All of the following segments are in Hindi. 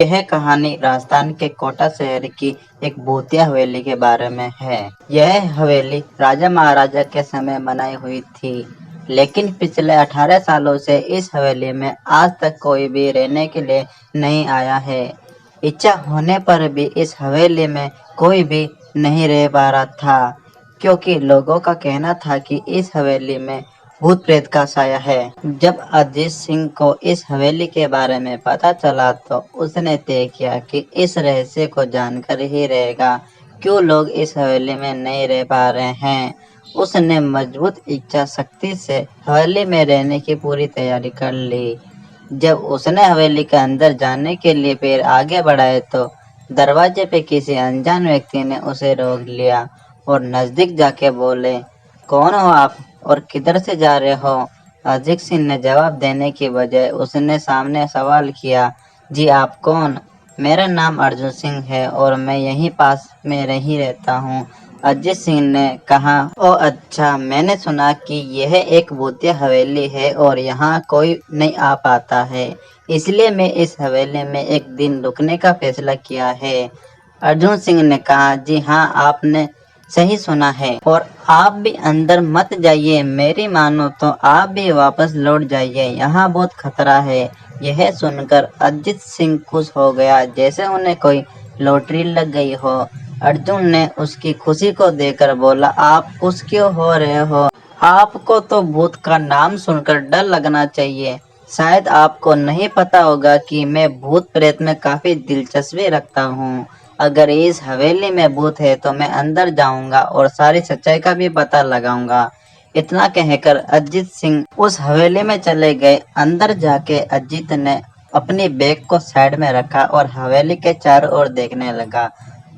यह कहानी राजस्थान के कोटा शहर की एक भूतिया हवेली के बारे में है। यह हवेली राजा महाराजा के समय बनाई हुई थी, लेकिन पिछले 18 सालों से इस हवेली में आज तक कोई भी रहने के लिए नहीं आया है। इच्छा होने पर भी इस हवेली में कोई भी नहीं रह पा रहा था, क्योंकि लोगों का कहना था कि इस हवेली में भूत प्रेत का साया है। जब अजीत सिंह को इस हवेली के बारे में पता चला तो उसने तय किया कि इस रहस्य को जानकर ही रहेगा क्यों लोग इस हवेली में नहीं रह पा रहे हैं। उसने मजबूत इच्छा शक्ति से हवेली में रहने की पूरी तैयारी कर ली। जब उसने हवेली के अंदर जाने के लिए पैर आगे बढ़ाए तो दरवाजे पे किसी अनजान व्यक्ति ने उसे रोक लिया और नजदीक जाके बोले, कौन हो आप और किधर से जा रहे हो? अजीत सिंह ने जवाब देने की बजाय उसने सामने सवाल किया, जी आप कौन? मेरा नाम अर्जुन सिंह है और मैं यहीं पास में ही रहता हूँ। अजीत सिंह ने कहा, ओ अच्छा, मैंने सुना कि यह एक भूतिया हवेली है और यहाँ कोई नहीं आ पाता है, इसलिए मैं इस हवेली में एक दिन रुकने का फैसला किया है। अर्जुन सिंह ने कहा, जी हाँ, आपने सही सुना है और आप भी अंदर मत जाइए, मेरी मानो तो आप भी वापस लौट जाइए, यहाँ बहुत खतरा है। यह सुनकर अजीत सिंह खुश हो गया जैसे उन्हें कोई लॉटरी लग गई हो। अर्जुन ने उसकी खुशी को देखकर बोला, आप खुश क्यों हो रहे हो? आपको तो भूत का नाम सुनकर डर लगना चाहिए। शायद आपको नहीं पता होगा कि मैं भूत प्रेत में काफी दिलचस्पी रखता हूँ। अगर इस हवेली में भूत है तो मैं अंदर जाऊंगा और सारी सच्चाई का भी पता लगाऊंगा। इतना कहकर अजीत सिंह उस हवेली में चले गए। अंदर जाके अजीत ने अपनी बैग को साइड में रखा और हवेली के चारों ओर देखने लगा।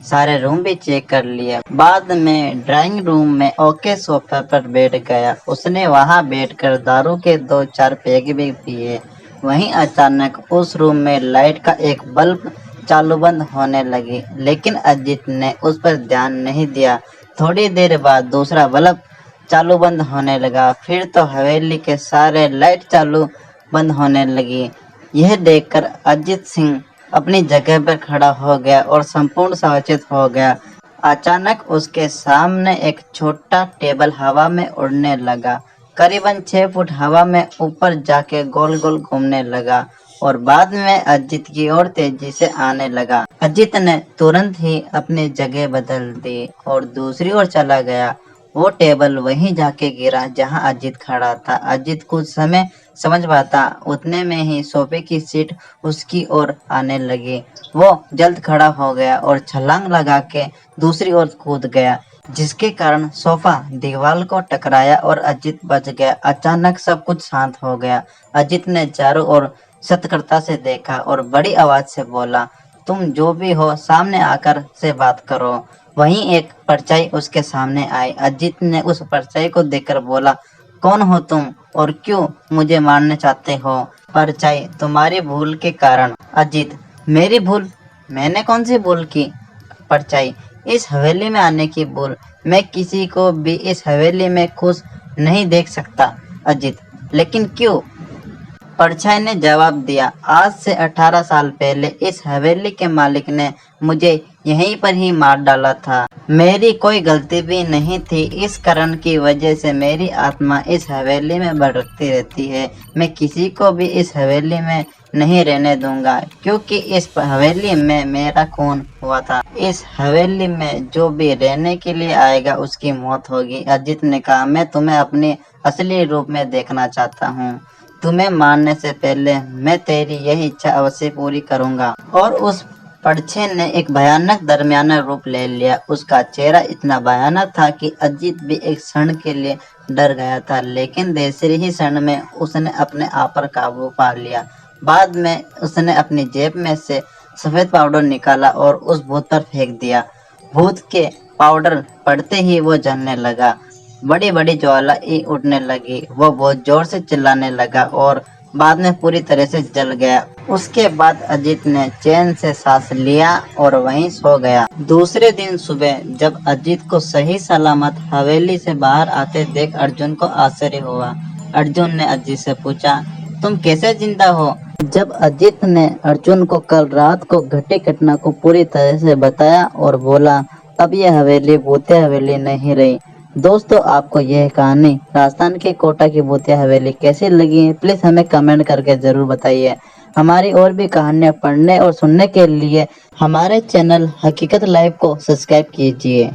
सारे रूम भी चेक कर लिए। बाद में ड्राइंग रूम में ओके सोफे पर बैठ गया। उसने वहां बैठकर दारू के 2-4 पैग भी पिए। वहीं अचानक उस रूम में लाइट का एक बल्ब चालू बंद होने लगी, लेकिन अजीत ने उस पर ध्यान नहीं दिया। थोड़ी देर बाद दूसरा बल्ब चालू बंद होने लगा, फिर तो हवेली के सारे लाइट चालू बंद होने लगी। यह देखकर अजीत सिंह अपनी जगह पर खड़ा हो गया और संपूर्ण सचेत हो गया। अचानक उसके सामने एक छोटा टेबल हवा में उड़ने लगा। करीबन 6 फुट हवा में ऊपर जाके गोल गोल घूमने लगा और बाद में अजीत की ओर तेजी से आने लगा। अजीत ने तुरंत ही अपनी जगह बदल दी और दूसरी ओर चला गया। वो टेबल वहीं जाके गिरा जहां अजीत खड़ा था। अजीत कुछ समय समझ पाता, उतने में ही सोफे की सीट उसकी ओर आने लगी। वो जल्द खड़ा हो गया और छलांग लगा के दूसरी ओर कूद गया, जिसके कारण सोफा दीवार को टकराया और अजीत बच गया। अचानक सब कुछ शांत हो गया। अजीत ने चारों ओर सतर्कता से देखा और बड़ी आवाज से बोला, तुम जो भी हो सामने आकर से बात करो। वहीं एक परछाई उसके सामने आई। अजीत ने उस परछाई को देखकर बोला, कौन हो तुम और क्यों मुझे मारना चाहते हो? परछाई, तुम्हारी भूल के कारण। अजीत, मेरी भूल? मैंने कौन सी भूल की? परछाई, इस हवेली में आने की भूल। मैं किसी को भी इस हवेली में खुश नहीं देख सकता। अजीत, लेकिन क्यों? परछाई ने जवाब दिया, आज से 18 साल पहले इस हवेली के मालिक ने मुझे यहीं पर ही मार डाला था। मेरी कोई गलती भी नहीं थी। इस कारण की वजह से मेरी आत्मा इस हवेली में भटकती रहती है। मैं किसी को भी इस हवेली में नहीं रहने दूंगा, क्योंकि इस हवेली में मेरा खून हुआ था। इस हवेली में जो भी रहने के लिए आएगा उसकी मौत होगी। अजीत ने कहा, मैं तुम्हें अपनी असली रूप में देखना चाहता हूँ। तुम्हें मारने से पहले मैं तेरी यही इच्छा अवश्य पूरी करूंगा। और उस परछाई ने एक भयानक दरमियाना रूप ले लिया। उसका चेहरा इतना भयानक था कि अजीत भी एक क्षण के लिए डर गया था, लेकिन दूसरे ही क्षण में उसने अपने आप पर काबू पा लिया। बाद में उसने अपनी जेब में से सफेद पाउडर निकाला और उस भूत पर फेंक दिया। भूत के पाउडर पड़ते ही वो जलने लगा। बड़ी बड़ी ज्वालाएं उठने लगी। वो बहुत जोर से चिल्लाने लगा और बाद में पूरी तरह से जल गया। उसके बाद अजीत ने चैन से सांस लिया और वहीं सो गया। दूसरे दिन सुबह जब अजीत को सही सलामत हवेली से बाहर आते देख अर्जुन को आश्चर्य हुआ। अर्जुन ने अजीत से पूछा, तुम कैसे जिंदा हो? जब अजीत ने अर्जुन को कल रात को घटी घटना को पूरी तरह से बताया और बोला, अब यह हवेली भूतिया हवेली नहीं रही। दोस्तों, आपको यह कहानी राजस्थान के कोटा की भूतिया हवेली कैसी लगी, प्लीज हमें कमेंट करके जरूर बताइए। हमारी और भी कहानियां पढ़ने और सुनने के लिए हमारे चैनल हकीकत लाइव को सब्सक्राइब कीजिए।